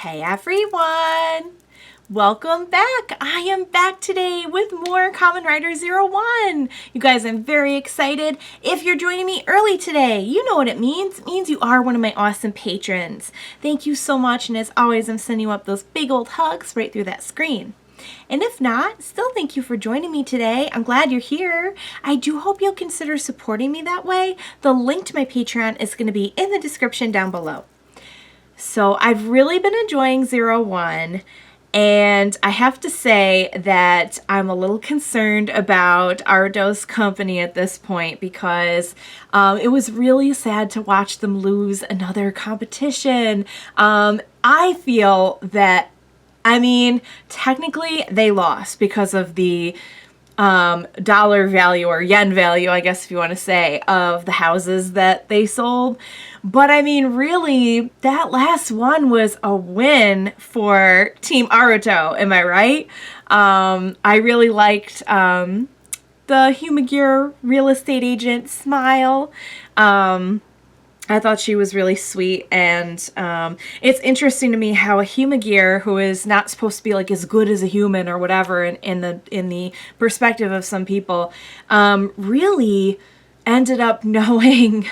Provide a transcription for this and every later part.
Hey everyone! Welcome back! I am back today with more Kamen Rider Zero One. You guys, I'm very excited. If you're joining me early today, you know what it means. It means you are one of my awesome patrons. Thank you so much, and as always, I'm sending you up those big old hugs right through that screen. And if not, still thank you for joining me today. I'm glad you're here. I do hope you'll consider supporting me that way. The link to my Patreon is going to be in the description down below. So I've really been enjoying Zero One, and I have to say that I'm a little concerned about Ardo's company at this point because it was really sad to watch them lose another competition. I feel that, technically they lost because of the dollar value or yen value, I guess if you want to say, of the houses that they sold. But really, that last one was a win for Team Aruto, am I right? I really liked the Humagears real estate agent Smile. I thought she was really sweet, and it's interesting to me how a Humagears, who is not supposed to be like as good as a human or whatever in the perspective of some people, really ended up knowing,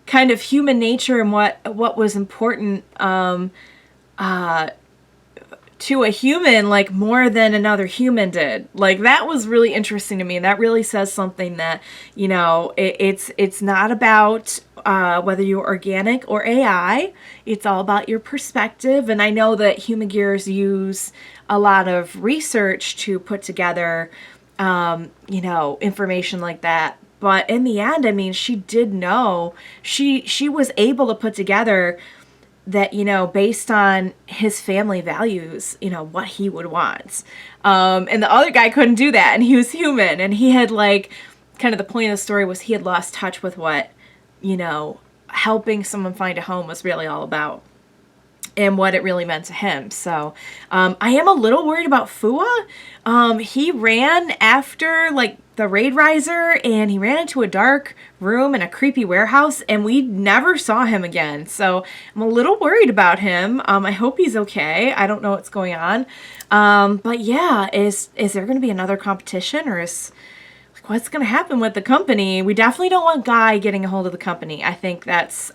kind of human nature and what was important to a human, like more than another human did. Like, that was really interesting to me, and that really says something that, it's not about whether you're organic or AI. It's all about your perspective. And I know that Humagears use a lot of research to put together information like that. But in the end, she did know. She was able to put together that, based on his family values, what he would want. And the other guy couldn't do that, and he was human, and he had, kind of the point of the story was he had lost touch with what, helping someone find a home was really all about, and what it really meant to him. So I am a little worried about Fua. He ran after the raid riser, and he ran into a dark room in a creepy warehouse, and we never saw him again. So I'm a little worried about him. I hope he's okay. I don't know what's going on. But yeah, is there going to be another competition, or what's going to happen with the company? We definitely don't want Guy getting a hold of the company. I think that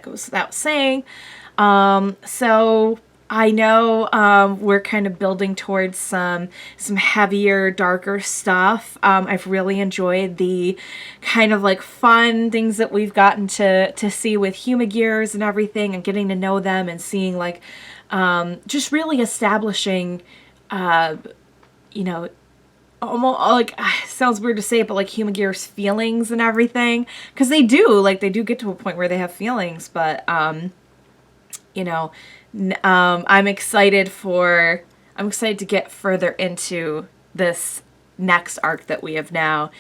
goes without saying. So I know we're kind of building towards some heavier, darker stuff. I've really enjoyed the kind of fun things that we've gotten to see with Humagears and everything, and getting to know them and seeing just really establishing, almost sounds weird to say it, but Humagears feelings and everything, because they do get to a point where they have feelings, but I'm excited to get further into this next arc that we have now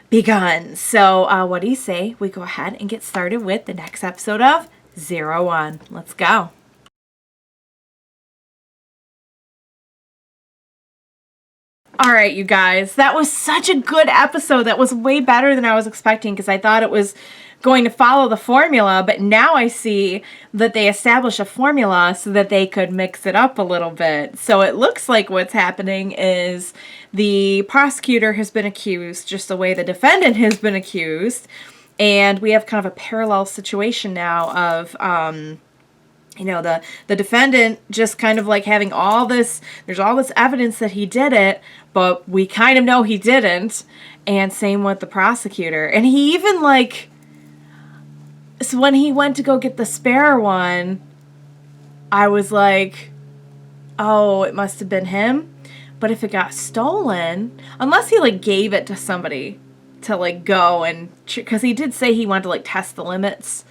begun. So what do you say we go ahead and get started with the next episode of Zero One? Let's go. All right, you guys, that was such a good episode. That was way better than I was expecting, because I thought it was going to follow the formula, but now I see that they establish a formula so that they could mix it up a little bit. So it looks like what's happening is the prosecutor has been accused just the way the defendant has been accused, and we have kind of a parallel situation now of the defendant just kind of having all this, there's all this evidence that he did it, but we kind of know he didn't, and same with the prosecutor. And he even so when he went to go get the spare one, I was like, oh, it must have been him. But if it got stolen, unless he gave it to somebody to go and, because he did say he wanted to test the limits.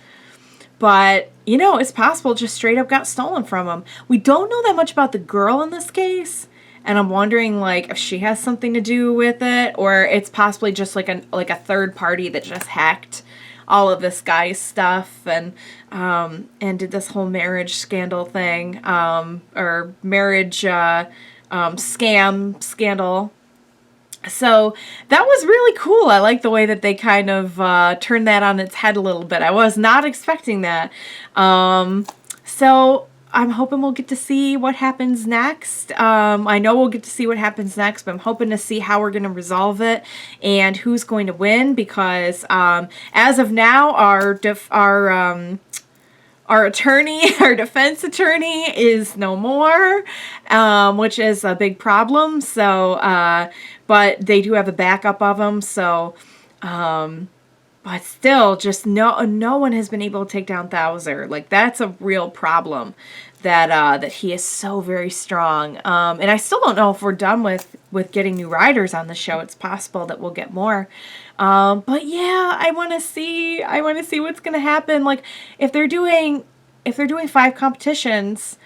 But, it's possible it just straight up got stolen from him. We don't know that much about the girl in this case, and I'm wondering, if she has something to do with it, or it's possibly just a third party that just hacked all of this guy's stuff and did this whole marriage scandal thing, or marriage scam scandal. So that was really cool. I like the way that they kind of turned that on its head a little bit. I was not expecting that. So I'm hoping we'll get to see what happens next. I know we'll get to see what happens next, but I'm hoping to see how we're going to resolve it and who's going to win, because as of now, our attorney, our defense attorney, is no more, which is a big problem. So, but they do have a backup of him. So, but still, just no one has been able to take down Thouser. Like, that's a real problem. That he is so very strong. And I still don't know if we're done with getting new riders on the show. It's possible that we'll get more. But yeah, I want to see what's going to happen. Like, if they're doing 5 competitions,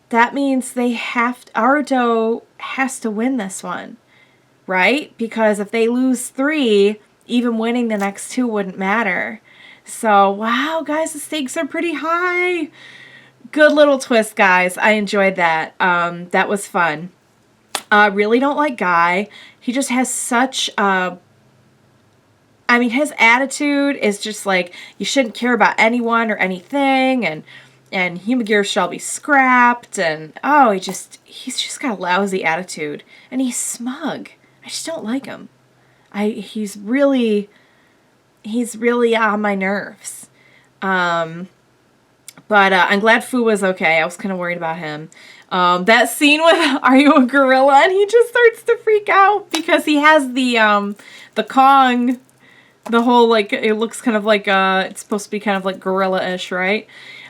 that means Aruto has to win this one, right? Because if they lose 3, even winning the next 2 wouldn't matter. So, wow, guys, the stakes are pretty high. Good little twist, guys. I enjoyed that. That was fun. Really don't like Guy. He just has such his attitude is just like, you shouldn't care about anyone or anything, and Humagears shall be scrapped, and he's just got a lousy attitude, and he's smug. I just don't like him. He's really on my nerves. But I'm glad Fu was okay. I was kind of worried about him. That scene with "Are you a gorilla?" and he just starts to freak out because he has the Kong, the whole, like, it looks kind of like it's supposed to be kind of like gorilla-ish, right?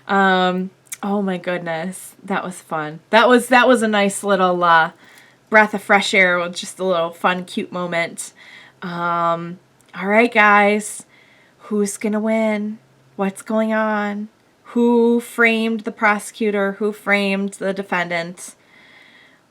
Oh my goodness, that was fun. That was a nice little breath of fresh air with just a little fun, cute moment. All right, guys, who's gonna win? What's going on? Who framed the prosecutor? Who framed the defendant?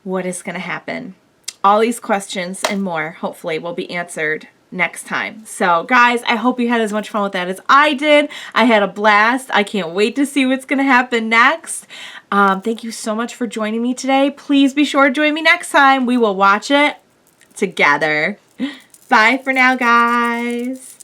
What is going to happen? All these questions and more, hopefully, will be answered next time. So, guys, I hope you had as much fun with that as I did. I had a blast. I can't wait to see what's going to happen next. Thank you so much for joining me today. Please be sure to join me next time. We will watch it together. Bye for now, guys.